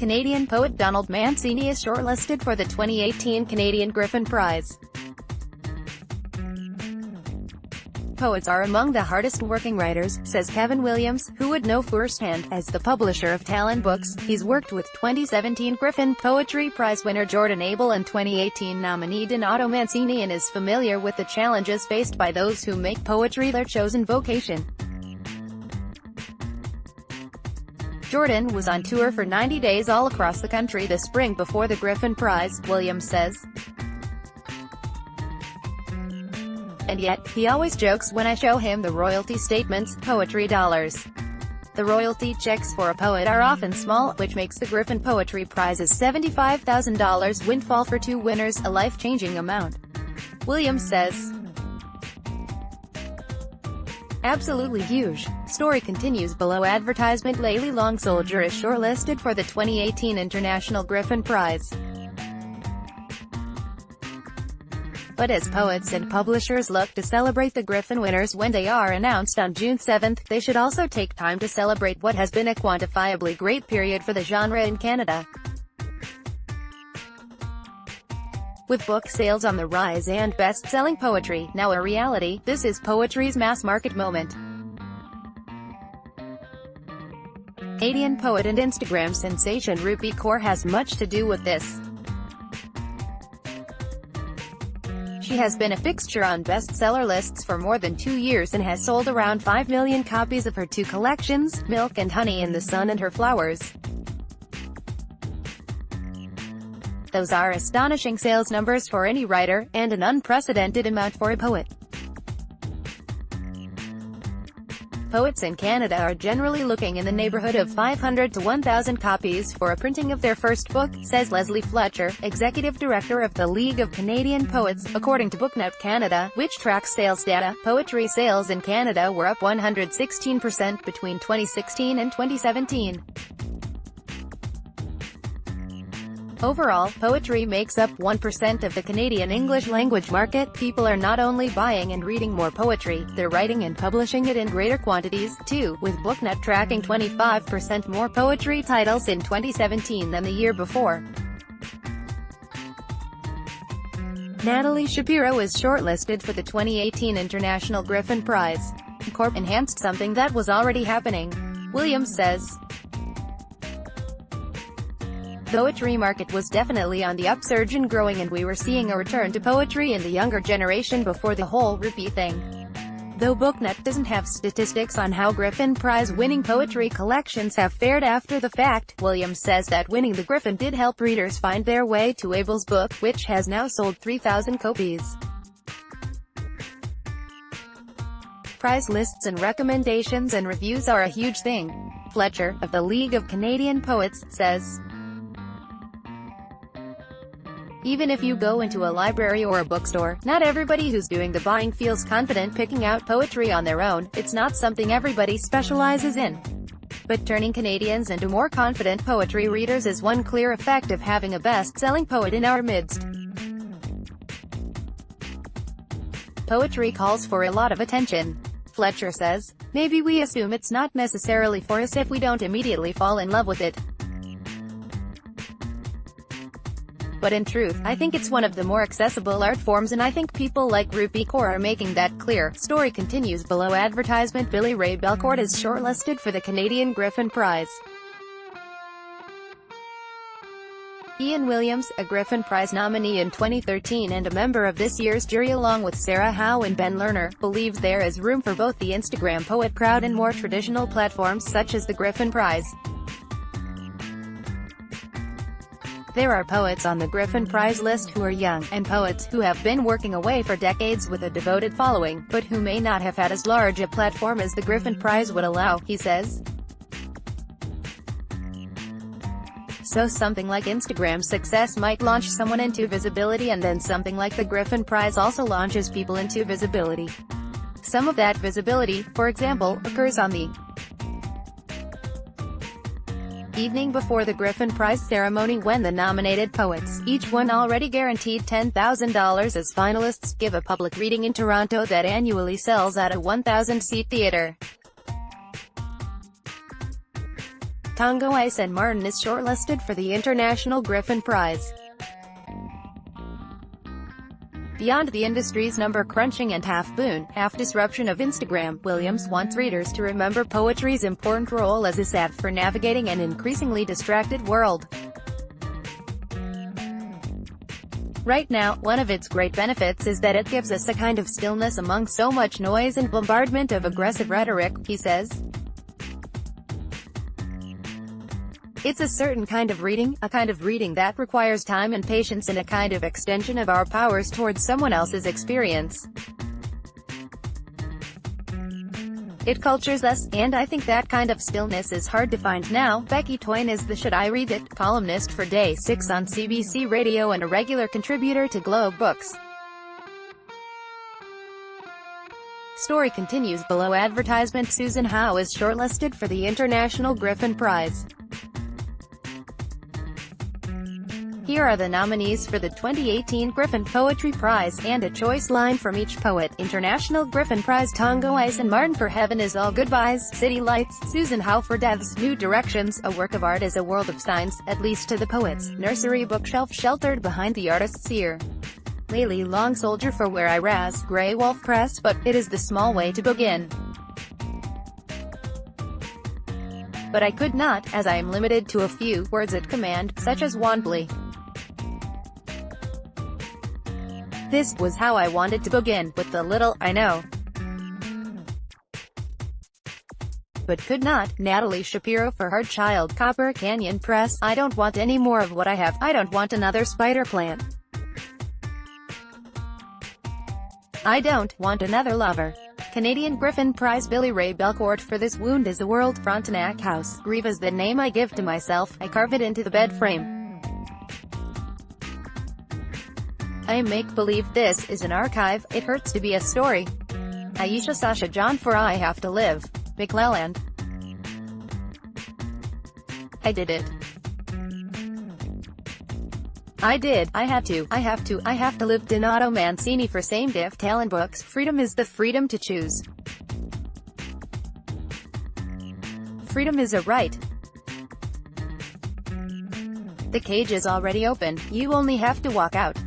Canadian poet Donald Mancini is shortlisted for the 2018 Canadian Griffin Prize. Poets are among the hardest-working writers, says Kevin Williams, who would know firsthand. As the publisher of Talon Books, he's worked with 2017 Griffin Poetry Prize winner Jordan Abel and 2018 nominee Donato Mancini, and is familiar with the challenges faced by those who make poetry their chosen vocation. Jordan was on tour for 90 days all across the country this spring before the Griffin Prize, Williams says. And yet, he always jokes when I show him the royalty statements, poetry dollars. The royalty checks for a poet are often small, which makes the Griffin Poetry Prize's $75,000 windfall for two winners a life-changing amount. Williams says. Absolutely huge. Story continues below. Advertisement. Layli Long Soldier is shortlisted for the 2018 International Griffin Prize. But as poets and publishers look to celebrate the Griffin winners when they are announced on June 7, they should also take time to celebrate what has been a quantifiably great period for the genre in Canada. With book sales on the rise and best-selling poetry now a reality, this is poetry's mass-market moment. Canadian poet and Instagram sensation Rupi Kaur has much to do with this. She has been a fixture on bestseller lists for more than 2 years and has sold around 5 million copies of her two collections, Milk and Honey in the Sun and Her Flowers. Those are astonishing sales numbers for any writer, and an unprecedented amount for a poet. Poets in Canada are generally looking in the neighborhood of 500 to 1,000 copies for a printing of their first book, says Leslie Fletcher, executive director of the League of Canadian Poets. According to Booknet Canada, which tracks sales data, poetry sales in Canada were up 116% between 2016 and 2017. Overall, poetry makes up 1% of the Canadian English-language market. People are not only buying and reading more poetry, they're writing and publishing it in greater quantities, too, with Booknet tracking 25% more poetry titles in 2017 than the year before. Natalie Shapiro is shortlisted for the 2018 International Griffin Prize. Corp enhanced something that was already happening, Williams says. The poetry market was definitely on the upsurge and growing, and we were seeing a return to poetry in the younger generation before the whole Rupi thing. Though Booknet doesn't have statistics on how Griffin Prize-winning poetry collections have fared after the fact, Williams says that winning the Griffin did help readers find their way to Abel's book, which has now sold 3,000 copies. Prize lists and recommendations and reviews are a huge thing. Fletcher, of the League of Canadian Poets, says. Even if you go into a library or a bookstore, not everybody who's doing the buying feels confident picking out poetry on their own. It's not something everybody specializes in. But turning Canadians into more confident poetry readers is one clear effect of having a best-selling poet in our midst. Poetry calls for a lot of attention, Fletcher says. Maybe we assume it's not necessarily for us if we don't immediately fall in love with it. But in truth, I think it's one of the more accessible art forms, and I think people like Rupi Kaur are making that clear. Story continues below. Advertisement. Billy Ray Belcourt is shortlisted for the Canadian Griffin Prize. Ian Williams, a Griffin Prize nominee in 2013 and a member of this year's jury along with Sarah Howe and Ben Lerner, believes there is room for both the Instagram poet crowd and more traditional platforms such as the Griffin Prize. There are poets on the Griffin Prize list who are young, and poets who have been working away for decades with a devoted following, but who may not have had as large a platform as the Griffin Prize would allow, he says. So something like Instagram success might launch someone into visibility, and then something like the Griffin Prize also launches people into visibility. Some of that visibility, for example, occurs on the evening before the Griffin Prize ceremony, when the nominated poets, each one already guaranteed $10,000 as finalists, give a public reading in Toronto that annually sells at a 1,000-seat theatre. Tongo Eisen-Martin is shortlisted for the International Griffin Prize. Beyond the industry's number-crunching and half-boon, half-disruption of Instagram, Williams wants readers to remember poetry's important role as a salve for navigating an increasingly distracted world. Right now, one of its great benefits is that it gives us a kind of stillness among so much noise and bombardment of aggressive rhetoric, he says. It's a certain kind of reading, a kind of reading that requires time and patience and a kind of extension of our powers towards someone else's experience. It cultures us, and I think that kind of stillness is hard to find now. Becky Toyne is the Should I Read It? Columnist for Day 6 on CBC Radio and a regular contributor to Globe Books. Story continues below advertisement. Susan Howe is shortlisted for the International Griffin Prize. Here are the nominees for the 2018 Griffin Poetry Prize, and a choice line from each poet. International Griffin Prize: Tongo Eisen-Martin for Heaven Is All Goodbyes, City Lights; Susan Howe for Death's New Directions, a work of art is a world of signs, at least to the poets. Nursery bookshelf sheltered behind the artist's ear. Layli Long Soldier for Where I Raz, Grey Wolf Press, but it is the small way to begin. But I could not, as I am limited to a few words at command, such as Wandley. This was how I wanted to begin, with the little I know, but could not. Natalie Shapiro for Hard Child, Copper Canyon Press. I don't want any more of what I have. I don't want another spider plant. I don't want another lover. Canadian Griffin Prize: Billy Ray Belcourt for This Wound Is a World, Frontenac House. Grieve is the name I give to myself. I carve it into the bed frame. I make-believe this is an archive. It hurts to be a story. Aisha Sasha John for I Have to Live. McClelland. I did it. I did. I had to. I have to. I have to live. Donato Mancini for Same Diff. Talon Books. Freedom is the freedom to choose. Freedom is a right. The cage is already open. You only have to walk out.